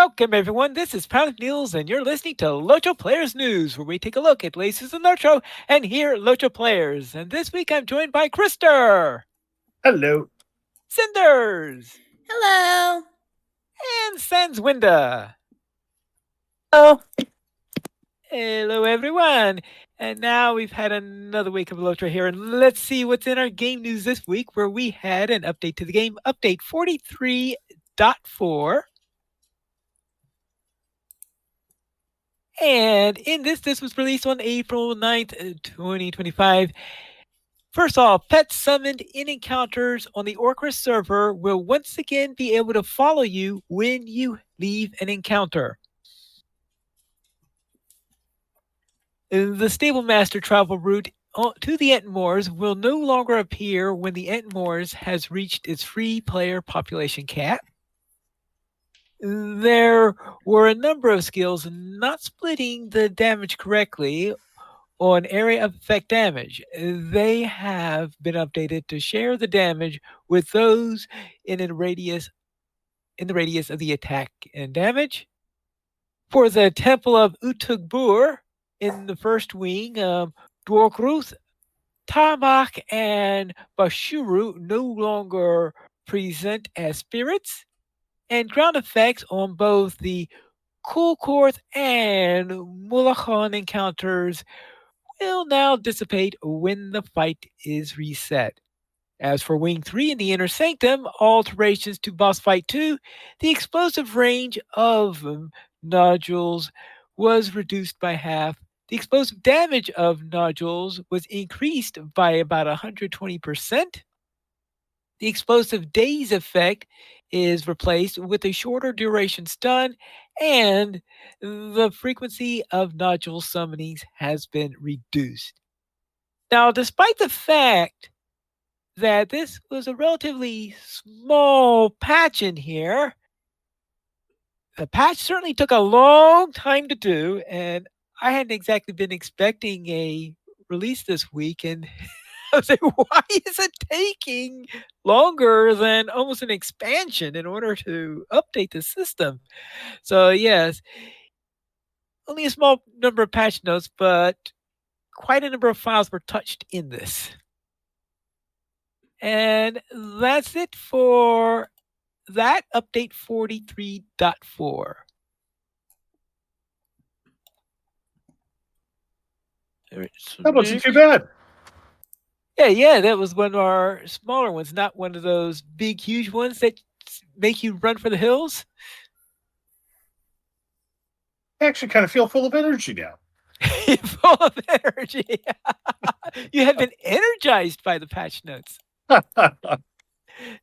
Welcome, everyone. This is Pilot Niels, and you're listening to LOTRO Players News, where we take a look at latest in LOTRO and hear LOTRO players. And this week, I'm joined by Krister, Hello. Cinders, Hello. and Sanswinda. Oh, Hello, everyone. And now we've had another week of LOTRO here, and let's see what's in our game news this week, where we had an update to the game, update 43.4. And in this was released on April 9th, 2025. First off, pets summoned in encounters on the Orcris server will once again be able to follow you when you leave an encounter. The Stable Master travel route to the Entmoors will no longer appear when the Entmoors has reached its free player population cap. There were a number of skills not splitting the damage correctly on area of effect damage. They have been updated to share the damage with those in the radius of the attack and damage. For the Temple of Utugbur in the first wing, Dwarkruth, Tamak, and Bashuru no longer present as spirits, and ground effects on both the Kulkorth and Mulachan encounters will now dissipate when the fight is reset. As for Wing 3 in the Inner Sanctum, alterations to Boss Fight 2, the explosive range of nodules was reduced by half. The explosive damage of nodules was increased by about 120%. The explosive daze effect is replaced with a shorter duration stun, and the frequency of nodule summonings has been reduced. Now, despite the fact that this was a relatively small patch in here, the patch certainly took a long time to do, and I hadn't exactly been expecting a release this week, and I was like, why is it taking longer than almost an expansion in order to update the system? So, yes, only a small number of patch notes, but quite a number of files were touched in this. And that's it for that update 43.4. That wasn't too bad. Yeah, that was one of our smaller ones, not one of those big, huge ones that make you run for the hills. I actually kind of feel full of energy now. Full of energy. You have been energized by the patch notes.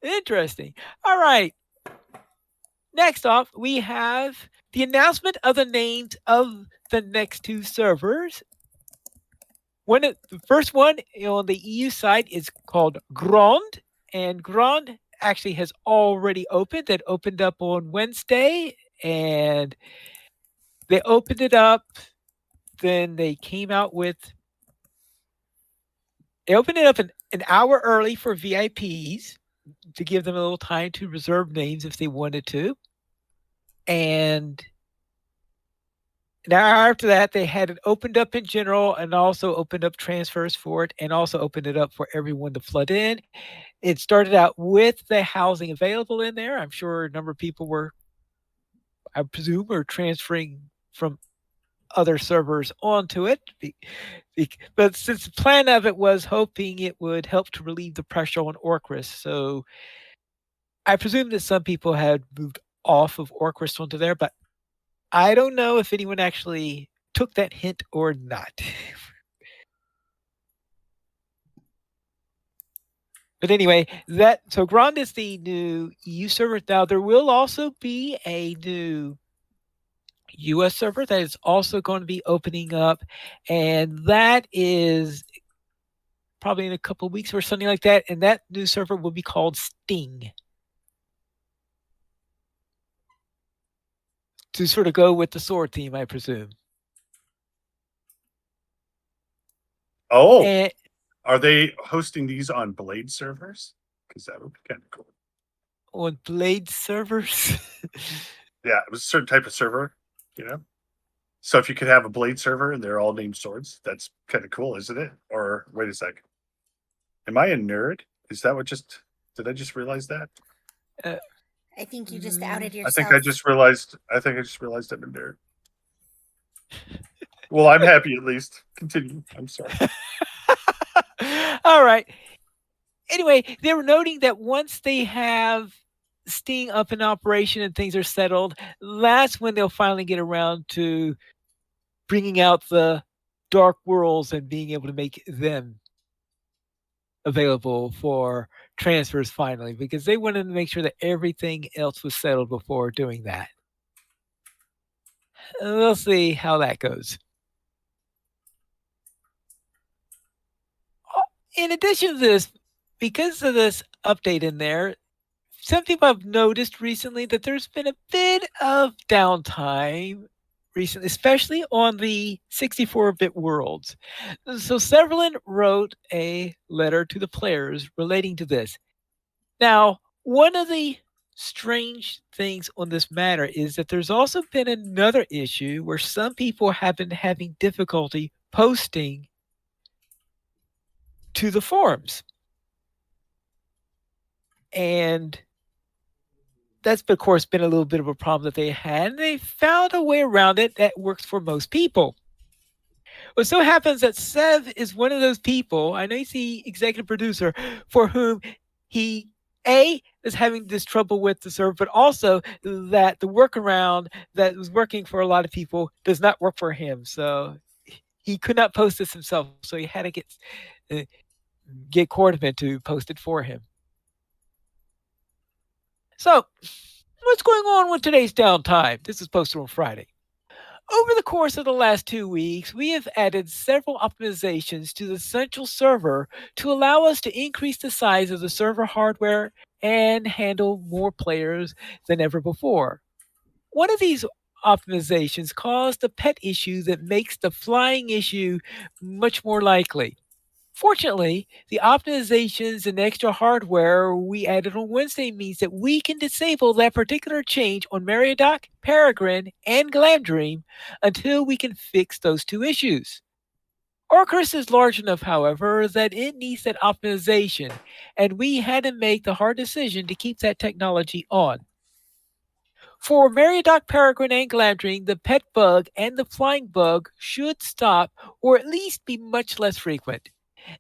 Interesting. All right. Next off, we have the announcement of the names of the next two servers. The first one on the EU side is called Grand, and Grand actually has already opened. It opened up on Wednesday, and they opened it up. Then they came out with. They opened it up an hour early for VIPs to give them a little time to reserve names if they wanted to. And now after that, they had it opened up in general and also opened up transfers for it and also opened it up for everyone to flood in. It started out with the housing available in there. I'm sure a number of people were, I presume, are transferring from other servers onto it. But since the plan of it was hoping it would help to relieve the pressure on Orcris, so I presume that some people had moved off of Orcris onto there, but I don't know if anyone actually took that hint or not. But anyway, so Grand is the new EU server. Now there will also be a new US server that is also going to be opening up, and that is probably in a couple of weeks or something like that. And that new server will be called Sting, to sort of go with the sword theme, I presume. Oh, are they hosting these on Blade servers? Because that would be kind of cool. On Blade servers? Yeah, it was a certain type of server, you know. So if you could have a blade server and they're all named swords, that's kind of cool, isn't it? Or wait a sec, am I a nerd? Is that what just? Did I just realize that? Uh, I think you just mm, outed I think I yourself. just realized. I think I just realized I'm a nerd. Well, I'm happy at least. Continue. I'm sorry. all right. Anyway, they were noting that once they have Sting up in operation and things are settled, that's when they'll finally get around to bringing out the dark worlds and being able to make them available for transfers finally, because they wanted to make sure that everything else was settled before doing that. We'll see how that goes. In addition to this, because of this update in there, some people have noticed recently that there's been a bit of downtime recently, especially on the 64-bit worlds. So Severlin wrote a letter to the players relating to this. Now, one of the strange things on this matter is that there's also been another issue where some people have been having difficulty posting to the forums. And that's, of course, been a little bit of a problem that they had. And they found a way around it that works for most people. Well, so happens that Sev is one of those people. I know he's the executive producer for whom he is having this trouble with the server, but also that the workaround that was working for a lot of people does not work for him. So he could not post this himself. So he had to uh, get Cordovan to post it for him. So what's going on with today's downtime? This is posted on Friday. Over the course of the last 2 weeks, we have added several optimizations to the central server to allow us to increase the size of the server hardware and handle more players than ever before. One of these optimizations caused a pet issue that makes the flying issue much more likely. Fortunately, the optimizations and extra hardware we added on Wednesday means that we can disable that particular change on Meriadoc, Peregrine, and Glamdream until we can fix those two issues. Orcus is large enough, however, that it needs that optimization, and we had to make the hard decision to keep that technology on. For Meriadoc, Peregrine, and Glamdream, the pet bug and the flying bug should stop or at least be much less frequent.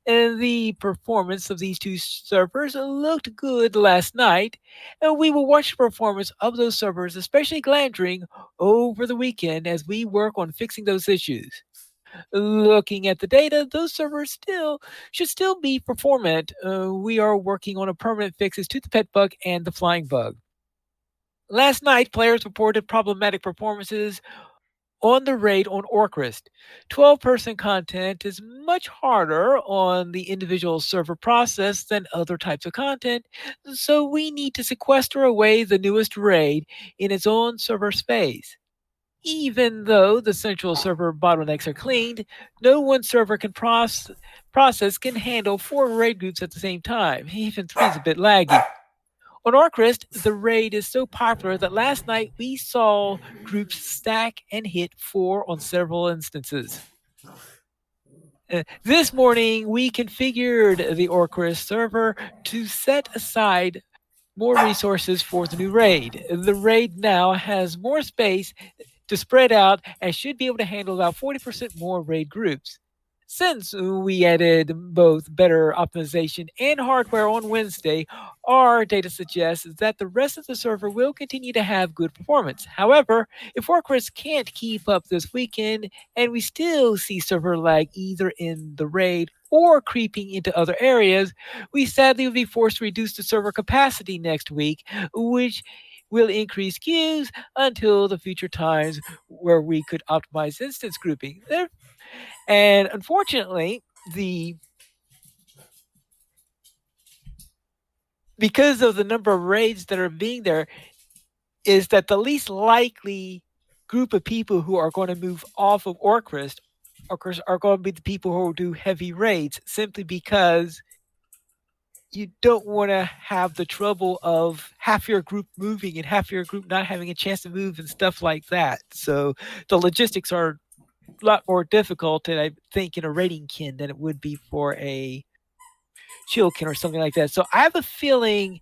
And the performance of these two servers looked good last night, and we will watch the performance of those servers, especially Glandring, over the weekend as we work on fixing those issues. Looking at the data, those servers should still be performant. We are working on a permanent fixes to the pet bug and the flying bug. Last night, players reported problematic performances on the raid on Orcrist. 12-person content is much harder on the individual server process than other types of content, so we need to sequester away the newest raid in its own server space. Even though the central server bottlenecks are cleaned, no one server process can handle 4 raid groups at the same time. Even 3 is a bit laggy. On Orcrist, the raid is so popular that last night we saw groups stack and hit 4 on several instances. This morning, we configured the Orcrist server to set aside more resources for the new raid. The raid now has more space to spread out and should be able to handle about 40% more raid groups. Since we added both better optimization and hardware on Wednesday, our data suggests that the rest of the server will continue to have good performance. However, if Orcris can't keep up this weekend and we still see server lag either in the raid or creeping into other areas, we sadly will be forced to reduce the server capacity next week, which will increase queues until the future times where we could optimize instance grouping. And unfortunately, because of the number of raids that are being there, is that the least likely group of people who are going to move off of Orcrist, of course, are going to be the people who do heavy raids, simply because you don't want to have the trouble of half your group moving and half your group not having a chance to move and stuff like that. So the logistics are a lot more difficult, and I think in a rating kin than it would be for a chillkin or something like that. So I have a feeling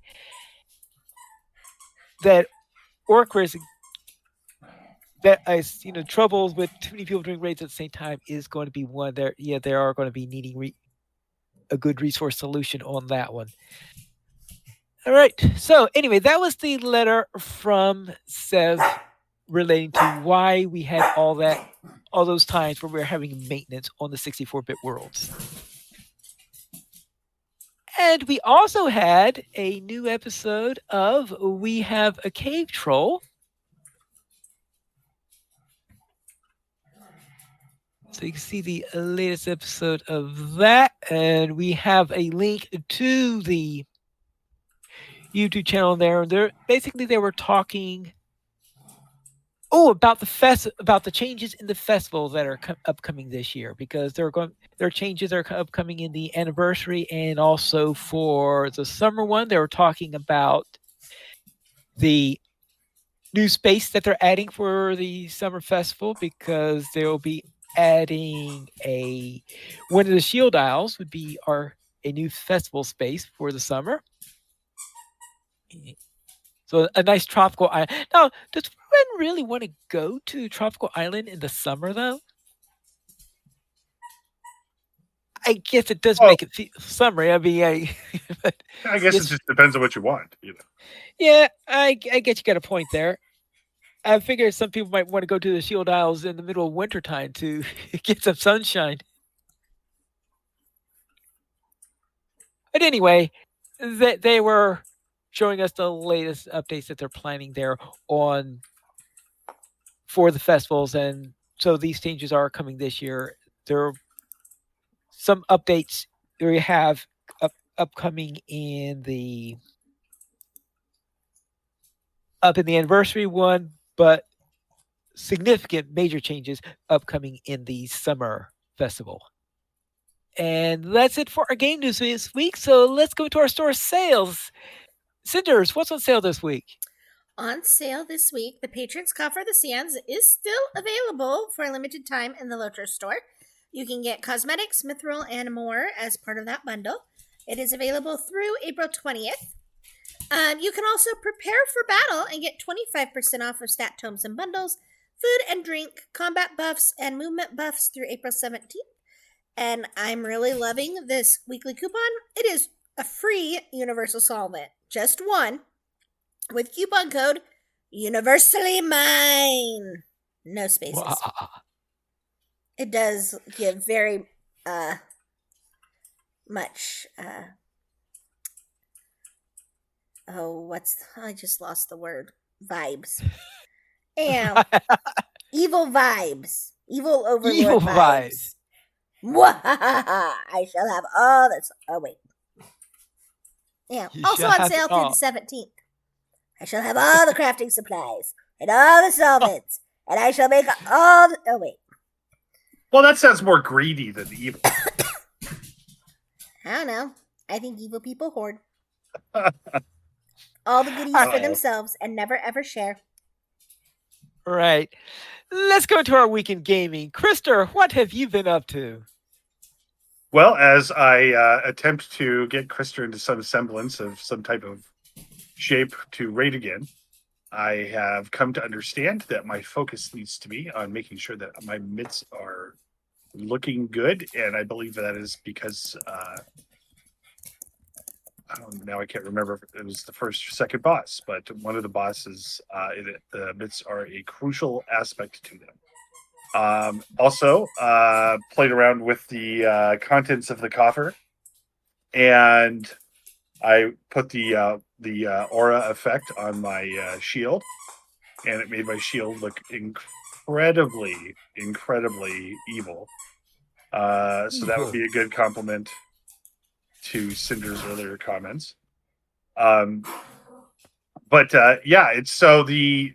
that Orcris that troubles with too many people doing raids at the same time is going to be one there. Yeah, they are going to be needing a good resource solution on that one. All right. So anyway, that was the letter from Sev relating to why we had all those times where we were having maintenance on the 64-bit worlds. And we also had a new episode of We Have a Cave Troll. So you can see the latest episode of that. And we have a link to the YouTube channel there. They were talking about the changes in the festival that are upcoming this year, because there are changes that are upcoming in the anniversary and also for the summer one. They were talking about the new space that they're adding for the summer festival, because they'll be adding one of the shield isles would be a new festival space for the summer. So a nice tropical island. Now, does one really want to go to tropical island in the summer, though? I guess it does make it summery. I mean, I guess it just depends on what you want. Yeah, I guess you got a point there. I figure some people might want to go to the Shield Isles in the middle of wintertime to get some sunshine. But anyway, they were showing us the latest updates that they're planning there for the festivals, and so these changes are coming this year. There are some updates we have upcoming in the anniversary one, but significant major changes upcoming in the summer festival. And that's it for our game news this week. So let's go to our store sales. Cinders, what's on sale this week? On sale this week, the Patrons Coffer of the Sands is still available for a limited time in the LOTRO store. You can get cosmetics, mithril, and more as part of that bundle. It is available through April 20th. You can also prepare for battle and get 25% off of stat tomes and bundles, food and drink, combat buffs, and movement buffs through April 17th. And I'm really loving this weekly coupon. It is a free universal solvent, just one, with coupon code Universally Mine. No spaces. Wow. It does give very much. I just lost the word. Vibes. And evil vibes. Evil overlord evil vibes. I shall have all this. Oh, wait. Yeah. Also on sale through the 17th. I shall have all the crafting supplies and all the solvents. And I shall make all the... Oh, wait. Well, that sounds more greedy than evil. I don't know. I think evil people hoard. All the goodies for themselves and never ever share. Right. Let's go to our weekend gaming. Krister, what have you been up to? Well, as I attempt to get Krister into some semblance of some type of shape to raid again, I have come to understand that my focus needs to be on making sure that my mitts are looking good, and I believe that is because now I can't remember if it was the first or second boss, but one of the bosses, the mitts are a crucial aspect to them. Also, played around with the contents of the coffer, and I put the aura effect on my shield, and it made my shield look incredibly evil. So that would be a good compliment to Cinder's earlier comments. But it's so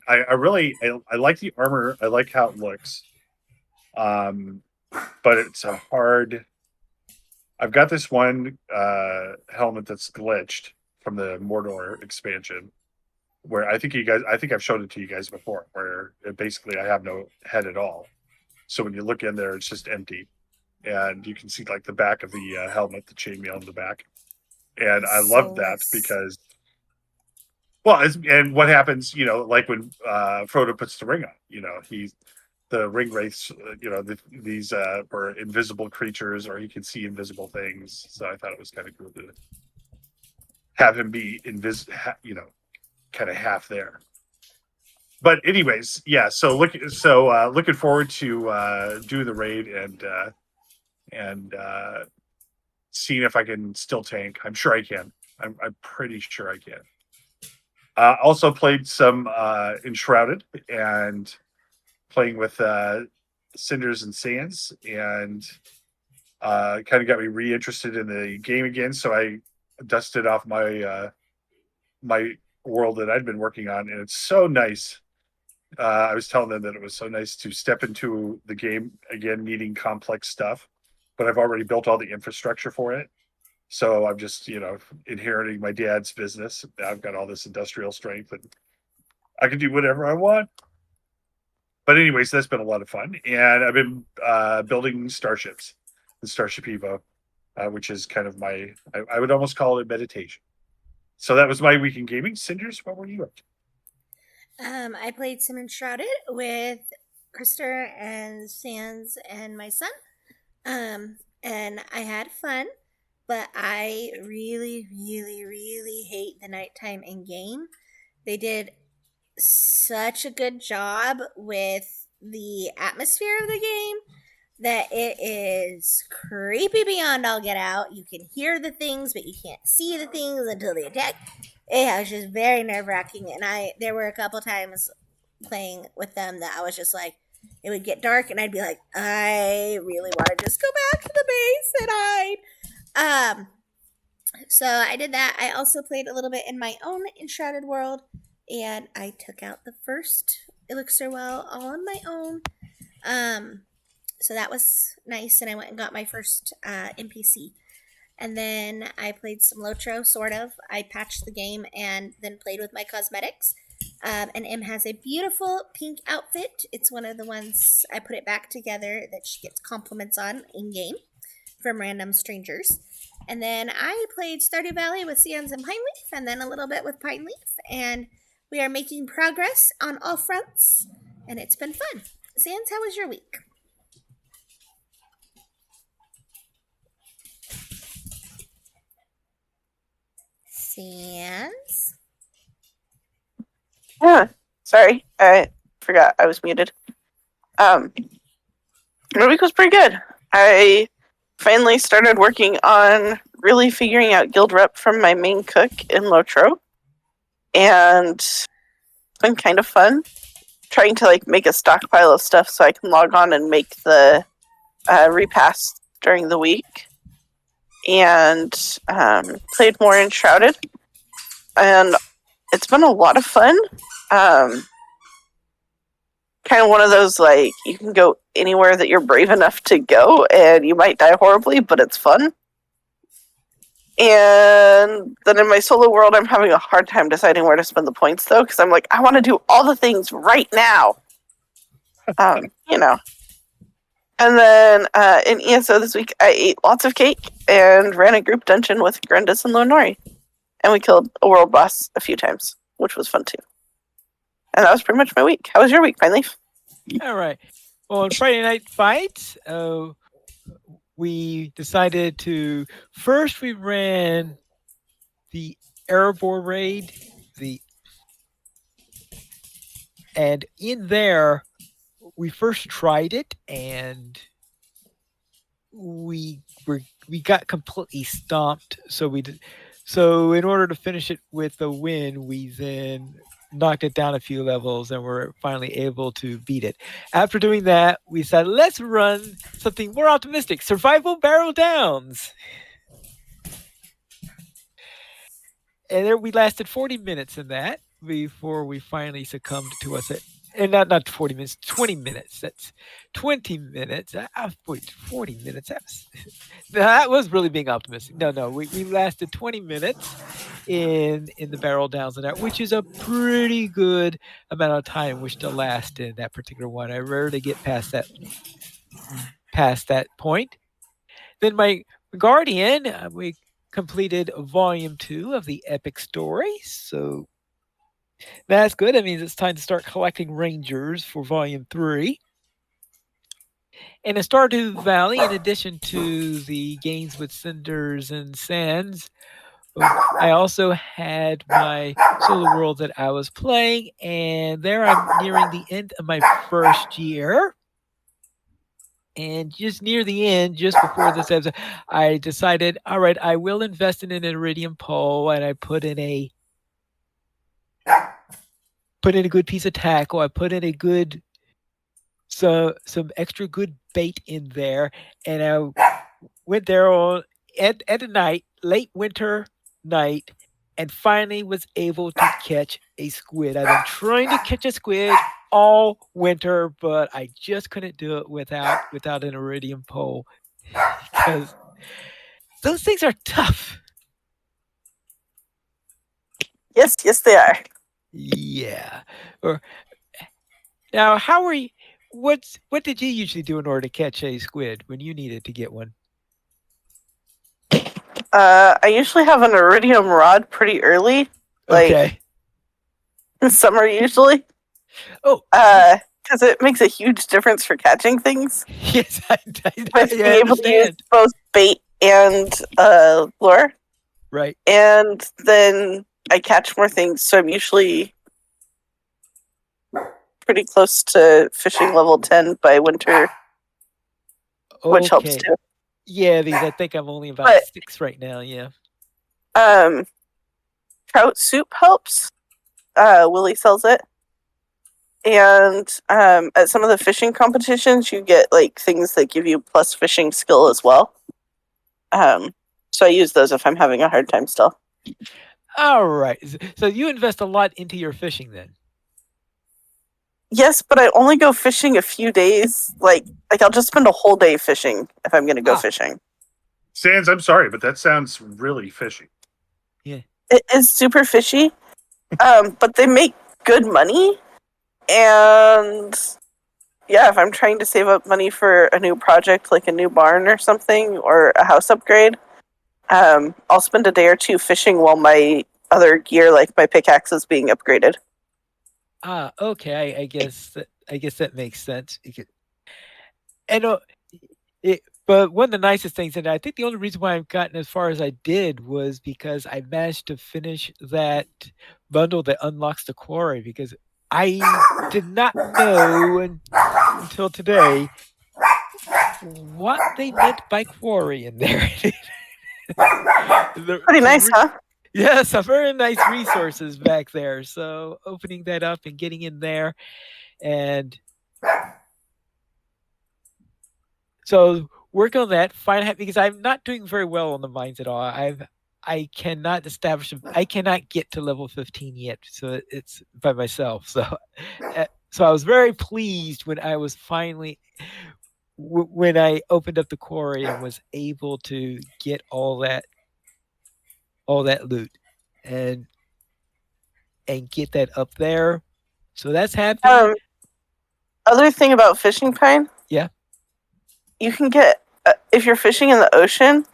I really like the armor. I like how it looks. But it's a hard I've got this one helmet that's glitched from the Mordor expansion, where I think I've showed it to you guys before, where basically I have no head at all. So when you look in there, it's just empty, and you can see like the back of the helmet, the chainmail on the back, and I love that Soulless. because well, and what happens, like when Frodo puts the ring on, the ring wraiths, these were invisible creatures, or he can see invisible things. So I thought it was kind of cool to have him be kind of half there. But anyways, yeah. So looking forward to do the raid and seeing if I can still tank. I'm sure I can. I'm pretty sure I can. Also played some Enshrouded and playing with Cinders and Sands, and kind of got me reinterested in the game again. So I dusted off my world that I'd been working on, and it's so nice. I was telling them that it was so nice to step into the game again, needing complex stuff, but I've already built all the infrastructure for it. So I'm just, inheriting my dad's business. I've got all this industrial strength and I can do whatever I want. But anyways, that's been a lot of fun. And I've been building starships, the Starship Evo, which is kind of I would almost call it meditation. So that was my week in gaming. Cinders, what were you up to? I played some Enshrouded with Krister and Sans and my son. And I had fun, but I really, really, really hate the nighttime in game. They did such a good job with the atmosphere of the game that it is creepy beyond all get out. You can hear the things, but you can't see the things until they attack. It was just very nerve wracking, and there were a couple times playing with them that I was just like, it would get dark, and I'd be like, I really want to just go back to the base and hide. So I did that. I also played a little bit in my own Enshrouded world, and I took out the first elixir well all on my own. So that was nice, and I went and got my first NPC. And then I played some LOTRO, sort of. I patched the game and then played with my cosmetics. And Em has a beautiful pink outfit. It's one of the ones I put it back together that she gets compliments on in game from random strangers. And then I played Stardew Valley with Seans and Pineleaf, and then a little bit with Pineleaf. And we are making progress on all fronts, and it's been fun. Sans, how was your week? Sans? Yeah, sorry, I forgot I was muted. My week was pretty good. I finally started working on really figuring out guild rep from my main cook in Lotro, and it's been kind of fun trying to make a stockpile of stuff so I can log on and make the repast during the week. And played more Enshrouded, and it's been a lot of fun. Kind of one of those, you can go anywhere that you're brave enough to go, and you might die horribly, but it's fun. And then in my solo world, I'm having a hard time deciding where to spend the points, though, because I'm like, I want to do all the things right now. And then in ESO this week, I ate lots of cake and ran a group dungeon with Grandis and Lonori. And we killed a world boss a few times, which was fun too. And that was pretty much my week. How was your week, Pineleaf? All right. Well, on Friday Night Fight, we decided to first we ran the Erebor raid, and in there we first tried it and we got completely stomped. So in order to finish it with a win, we then knocked it down a few levels and were finally able to beat it. After doing that, we said, let's run something more optimistic, Survival Barrel Downs. And there we lasted 40 minutes in that before we finally succumbed to us and not 40 minutes, 20 minutes. That's 20 minutes. Wait, 40 minutes. That was really being optimistic. No, we lasted 20 minutes in the barrel downs and that, which is a pretty good amount of time in which to last in that particular one. I rarely get past that point. Then my Guardian, we completed volume 2 of the epic story, so that's good. That means it's time to start collecting Rangers for volume 3. And in Stardew Valley, in addition to the games with Cinders and Sands, I also had my solo world that I was playing, and there I'm nearing the end of my first year. And just near the end, just before this episode, I decided, all right, I will invest in an iridium pole, and I put in a good piece of tackle. I put in some extra good bait in there, and I went there at a night, late winter night, and finally was able to catch a squid. I've been trying to catch a squid all winter, but I just couldn't do it without an iridium pole because those things are tough. Yes, they are. Yeah. Now, how are you? What did you usually do in order to catch a squid when you needed to get one? I usually have an iridium rod pretty early, like Okay. in summer usually. Oh, because it makes a huge difference for catching things. yes, I With being able to use understand. both bait and lure, Right. and then I catch more things. So I'm usually pretty close to fishing level 10 by winter, which helps Okay. too. Yeah, because I think I'm only about But- 6 right now. Yeah. Trout soup helps. Willie sells it. And at some of the fishing competitions, you get like things that give you plus fishing skill as well. So I use those if I'm having a hard time still. All right. So you invest a lot into your fishing then. Yes, but I only go fishing a few days. Like I'll just spend a whole day fishing if I'm going to go fishing. Sans, I'm sorry, but that sounds really fishy. It is super fishy, but they make good money. And yeah, if I'm trying to save up money for a new project, like a new barn or something, or a house upgrade, I'll spend a day or two fishing while my other gear, like my pickaxe, is being upgraded. Okay. I guess that makes sense. But one of the nicest things, and I think the only reason why I've gotten as far as I did was because I managed to finish that bundle that unlocks the quarry, because I did not know until today what they meant by quarry in there. Pretty nice, huh? Yeah, some very nice resources back there. So opening that up and getting in there, and so work on that. Because I'm not doing very well on the mines at all. I cannot I cannot get to level 15 yet. So it's by myself. So I was very pleased when I was finally when I opened up the quarry and was able to get all that loot and get that up there. So that's happening. Other thing about fishing pine. Yeah. You can get, if you're fishing in the ocean,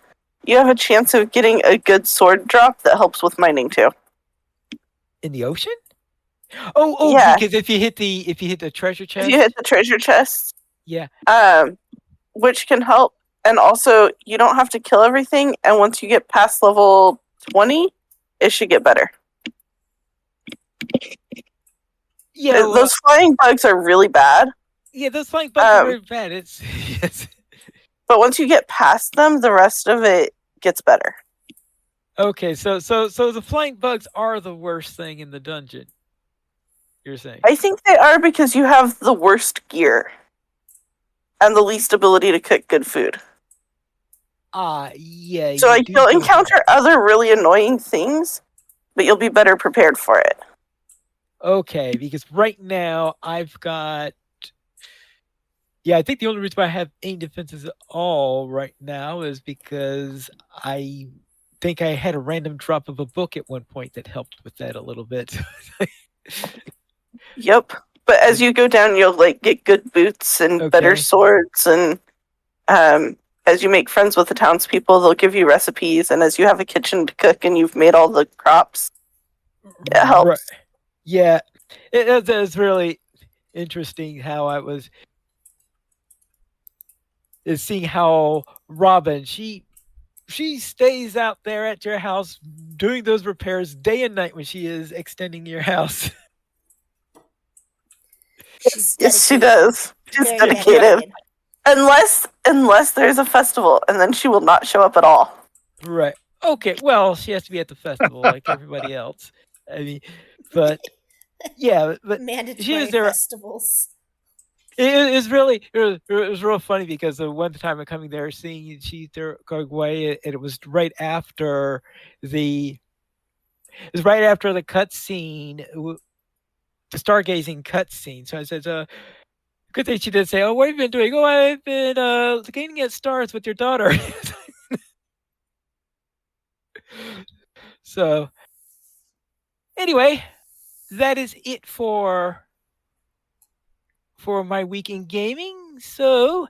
you have a chance of getting a good sword drop that helps with mining too. In the ocean? Oh, yeah. Because if you hit the treasure chest. If you hit the treasure chest. Yeah. Which can help. And also, you don't have to kill everything. And once you get past level 20, it should get better. Yeah. Those flying bugs are really bad. Yeah, those flying bugs are very bad. It's yes. But once you get past them, the rest of it gets better. Okay, so the flying bugs are the worst thing in the dungeon. You're saying? I think they are because you have the worst gear and the least ability to cook good food. Yeah. So you'll encounter other really annoying things, but you'll be better prepared for it. Okay, because right now I've got. Yeah, I think the only reason why I have 8 defenses at all right now is because I think I had a random drop of a book at one point that helped with that a little bit. Yep. But as you go down, you'll like get good boots and better Okay. swords, and as you make friends with the townspeople, they'll give you recipes. And as you have a kitchen to cook and you've made all the crops, it helps. Right. Yeah, it's really interesting how I was is seeing how Robin she stays out there at your house doing those repairs day and night when she is extending your house. She's Yes, she dedicated. does. She's Very dedicated. dedicated. Unless there's a festival, and then she will not show up at all. Right. Okay. Well, she has to be at the festival like everybody else. I mean, but yeah, but she Mandatory was there. festivals. It was really it was real funny because the one time I'm coming there, seeing she there going away, and it was right after the cutscene, the stargazing cutscene. So I said, good thing she did say, "Oh, what have you been doing?" "Oh, I've been gaining at stars with your daughter." So anyway, that is it for my week in gaming. So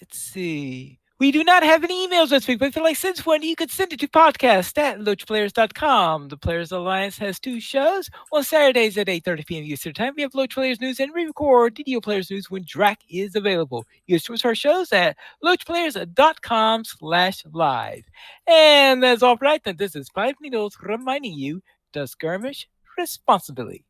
let's see. We do not have any emails this week, but if you'd like to send one, you could send it to podcast@loachplayers.com. The Players Alliance has 2 shows. On Saturdays at 8:30 p.m. Eastern Time, we have Loach Players News, and we record DDO Players News when Drac is available. You can source our shows at loachplayers.com/live. And that's all for tonight. This is Five Needles reminding you to skirmish responsibly.